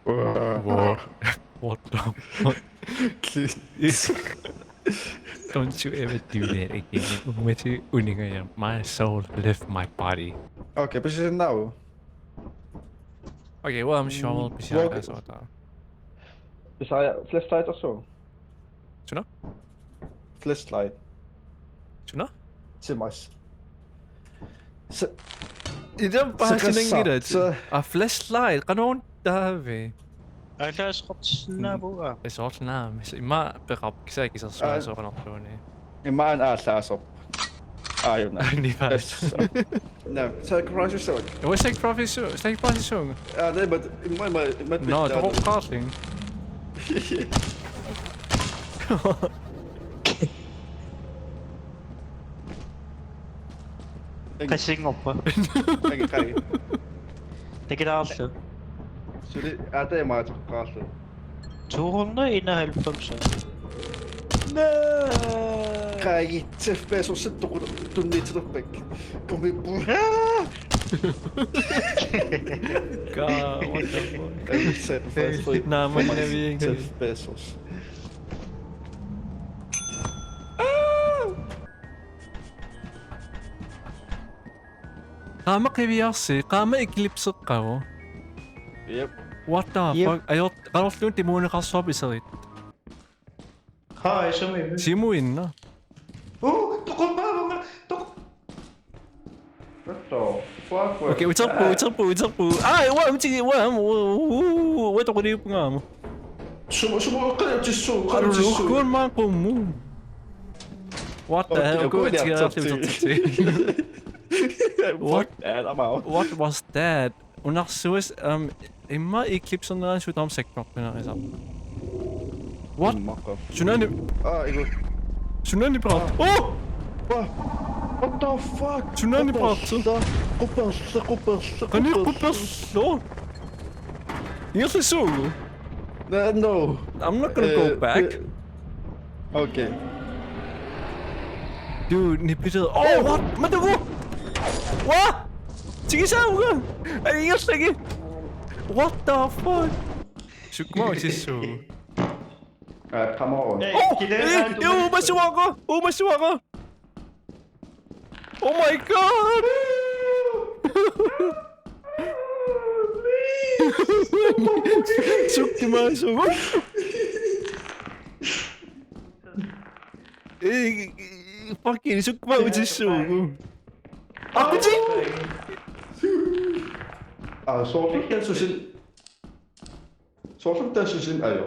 What? What the fuck? Don't you ever do that again. Umeti uninga my soul left my body. Okay, precies now. Okay, well I'm sure we'll be sure that's what that. Beside flashlight of zo. Tuna? Flashlight. Tuna? Simas. Idan ba sinangira a flashlight kanon dave. Alas na buka. Is all na. Ma berap kisa kisa so kan op doen. Imaan alas op. Ayun na. Niet waar. Nou, zal ik Rise zo? Wat zeg professor? Zeg professor? Ja, nee, maar met No, de opkasting. Kasing op. Kijk. Take it out. Sorry, ate maar het kasten. 291. Nee. Kijk, het FPS of zit toch toen niet terug. Kom weer boer. God, what the fuck? Ik Nou, maar heb je het pesos. Kama kiviyasi, kama eclipse ka. Yep. What the fuck? Ayot, karos yung timuna ka swab isalit. Hi, så mycket. Simuin na. Oh, du kom bara. What the fuck? Okay, what's up? Ay, wait ako dito nga mo. Sumo ka jisso. Kun man ko mo. What the hell? Go What? I'm out. What was that? Unak suus imma eclipse na lang shoot am sektor na isa. What? Sunani. Ik Sunani praat. Oh! What the fuck? Sunani praat. Koppels. Kan je koppels? No. Hier is zo. No. I'm not gonna go back. Okay. Dude, ni Peter. Oh, what? Mata ko. What? Sige sa ako. Ay, yes lagi. What the fuck? Sukma is so. Come on. Masuwa ko. Oh my god. Sukma so. Fucking sukma is so. Akıcı. Soorten tassusin ayo.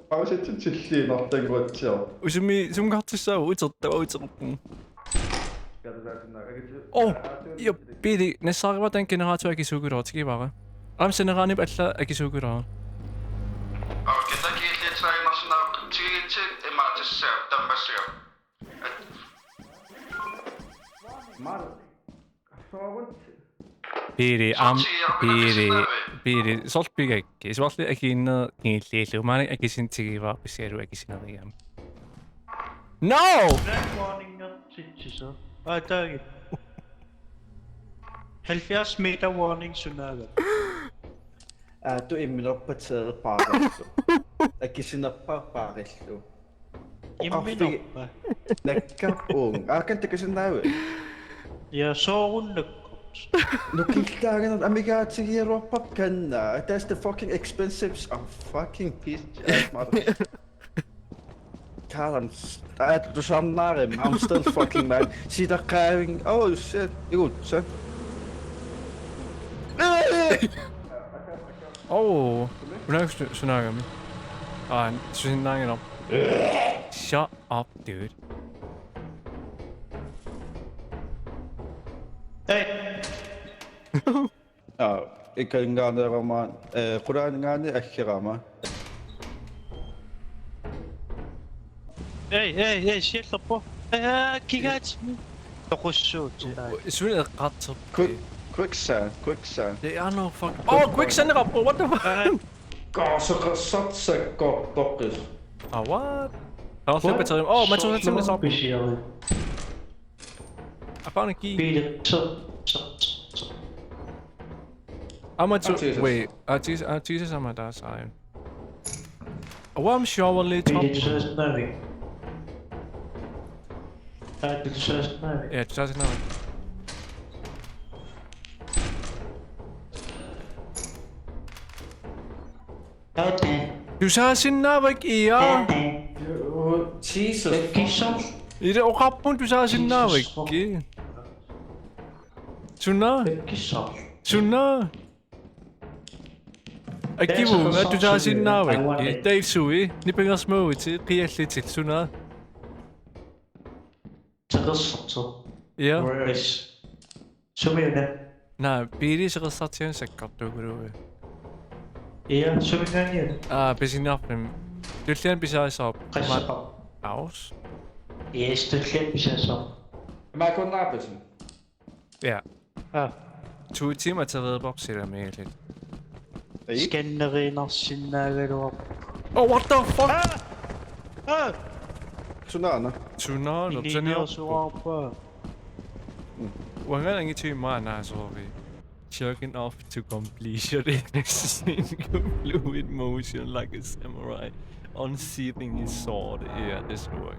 Waar zit het zitje nog denk wat zo. Usumi zum gatsi sa uitsotta. Oh, ja pidi ne sarva den generator akisugura tigibara. Am senerani batla akisugura. Okay, tak je het zijn nationaal tigetje en maar het zelf dan was zo. Maar Piri solpiga ekki. Svalli ekki inna gillilu. Mani ekki sin tigiva beseru ekki sin adiyam. No! Warning så. Der 70 meter warning tsunami. du er min op på taget bare. Ikke sin op bare. Jamen Lekker ung. Kan det ikke nou? Ja, så rundt. Nu kikkagen on amiga til op kanna. That's the fucking expensive. Fucking piece of mother. Karen, du samler I'm still fucking man. See the carrying. Oh shit. Good, så. Oh, hvordan snakker vi? Ah, så snakker op. Shut up, dude. Hey. Ik kan gaan er maar. Kurang gaan echt gerama. Hey, shit op. Kijk uit. Toch was zo. Is er gat op? Quicksand. They are no fuck. Oh, quicksand erop. What the fuck? Gassen zat ze kop dokkers. Ah, what? I'll flip it to him. Oh, maar zo zet ze hem eens op. I found a key. Peter, så. I'm at Jesus. wait. Jesus, I'm at that side. Well, I'm sure we'll lead top. Wie dit zo is nodig. Dit zo is nodig. Yeah, 2009. Oké. 2009 iya. Oh, Jesus. Kies soms. Ide o kapun 2009 ki. Suna, Kies soms. suna. Aki mo nga 2009 ki. Dave sui, ni pengas mo uti PL suna. Terug zo. Ja. Waar is? Zo meer net. Na, biri sa kasatyan sa kapto guru. Ja, zo meer niet. Busy enough him. Dullian bisa sa Ga je zo. house. Eerst de clip zo. Maar ik kon napissen. Ja. Ah. 2 timer til at redde Bob sætter med lidt. Scanner als je naar op. Oh, what the fuck? Tsunana. Tuna, no, Niet tuna. meer zo op. Wala nang ito yung mga nasobi. Jerking off to completion in a single fluid motion like a samurai unsheathing his sword. Yeah, this will work.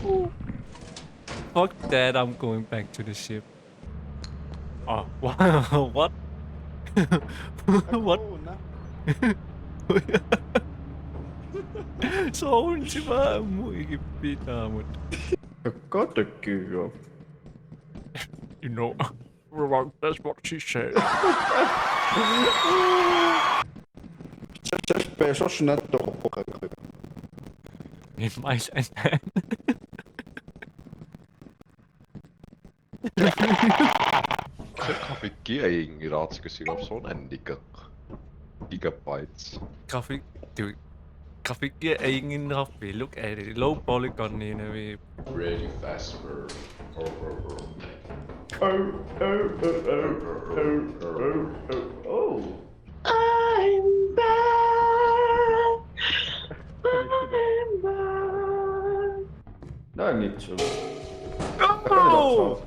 Ooh. Fuck that, I'm going back to the ship. Oh, wow, what? What? Så hun til bare må ikke bidrage mod. Godt at give op. You know, wrong, that's what she said. Just pesos na to. In my sense. Se grafikki ei ingen ratskas iga sådan gigabytes. Grafik er ingen raffel. Look at it. Low polygon in a way. Really fast for Oh. I'm back. I'm back. Det er niet zo. Oh!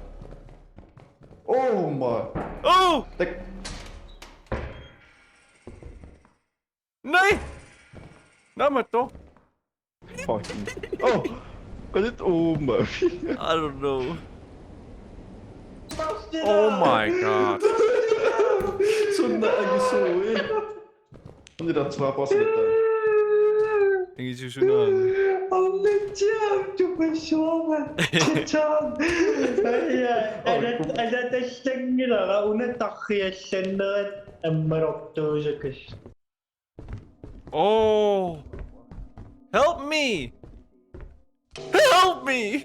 Oh my. Oh! Det... Nej! Nej, men dog. Fucking. Oh. Kan dit? Oh my. I don't know. Oh my god. Sunna lagi suwi. Hindi dat zwak was dit. Ingen susunod. Anlatacağım çok hoşuma. Çok. Ada testengila una takhiyassannerat ammarortuusakas. Oh! Help me! Help me!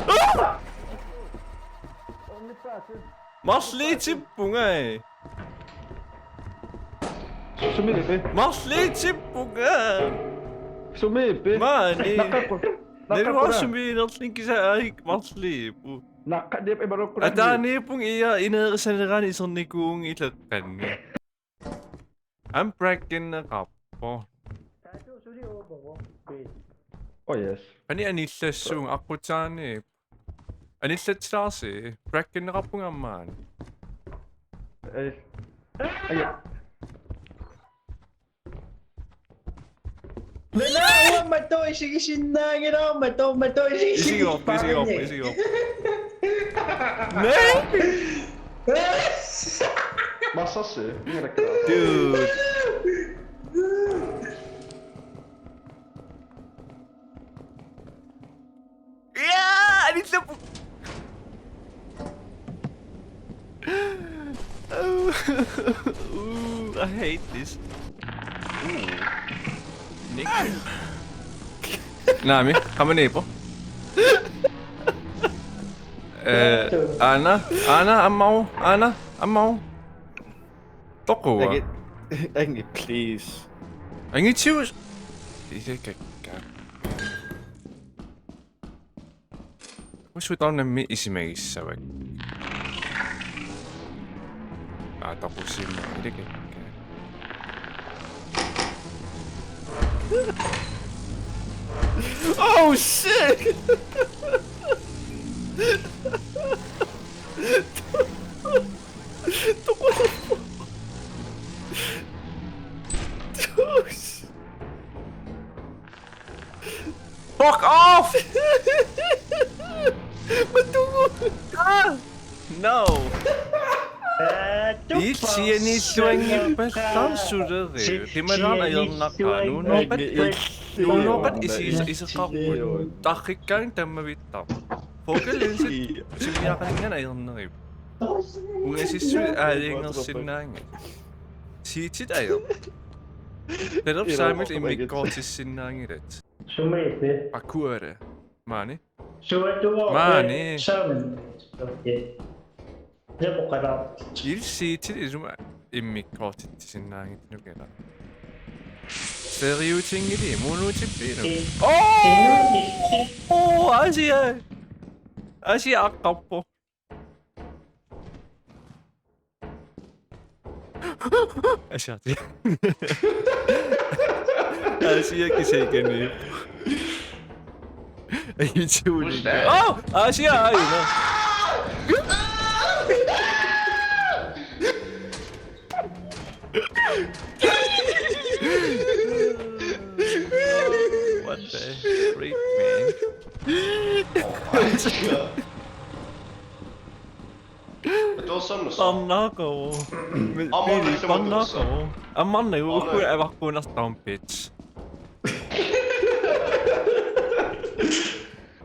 Ah! Masliitsi punga. Sumipi. Masliitsi punga. Sumipi. Mani. Nero sumirat linki sa ay masliipu. Nakadip ay baru ko. Atani pung iya inaresan isang nikung ilatpan. I'm breaking na kapo. Oh yes. Ani anisasung ako tani. Anisasasi. Breaking na kapo nga man. Ay. Ay. Wala mato isigisin na ginawa mato Easy off, easy off, easy off. Nee! Masa sih? Ini rekam. Dude. Yeah! I need to... Ooh, I hate this. Ooh. Nick. Nami, kamu nih po? Ana, I'm Toko. Engi, please. Engi choose. What's with on the meat is me so tapos yun mo. Hindi ka. Oh shit! Fuck off! No! Itzieni suengi pestan sudere. Timeran ayon naka. Nunokat isa kapun. Takikang tamawitam. Fogelensit. Sumyakan ayon narip. Kung isisu aling ng sinangin. Sitit ayon. Pero samit imikotis sinangiret. Shumete. Akure. Mani? Mane. Shaman. Okay. Lepo kada. Il sitit isuma imikotis sinangit nukera. Stereo tingili, mono chipino. Oh, Asia. Asia akapo. Asia. Asia kisegani. Ayun si Uli. Oh! Asia! Ayun na. What the freak, man? Pannako. Pannako. Amman ei ole kuin evakkuunasta on bitch.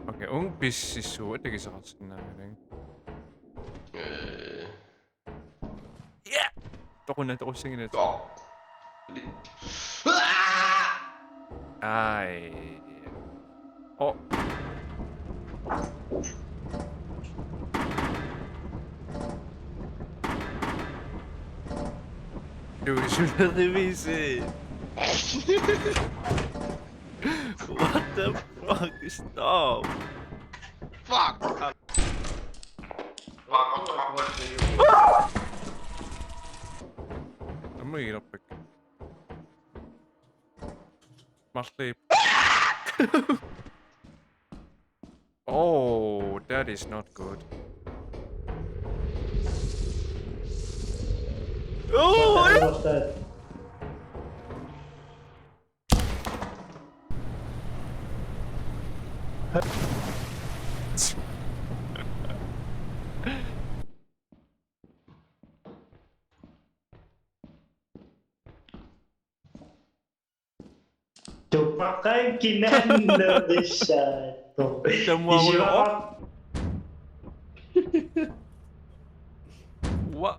Okei, on pississu. Etenkin sä oot sinne näin. Yeah! Toki näitä olisi senkin, että... Ai. Oh. Dude, şurada revisit. What the fuck? Stop. Fuck! I'm gonna eat up quick. My sleep. Oh, that is not good. Oh! What's that? Tupakai kinanda deshato. Semua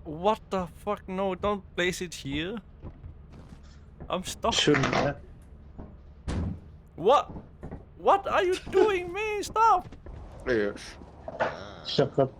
What the fuck? No, don't place it here. I'm stuck. Shouldn't. What? What are you doing, man? Stop! Yes. Shut up.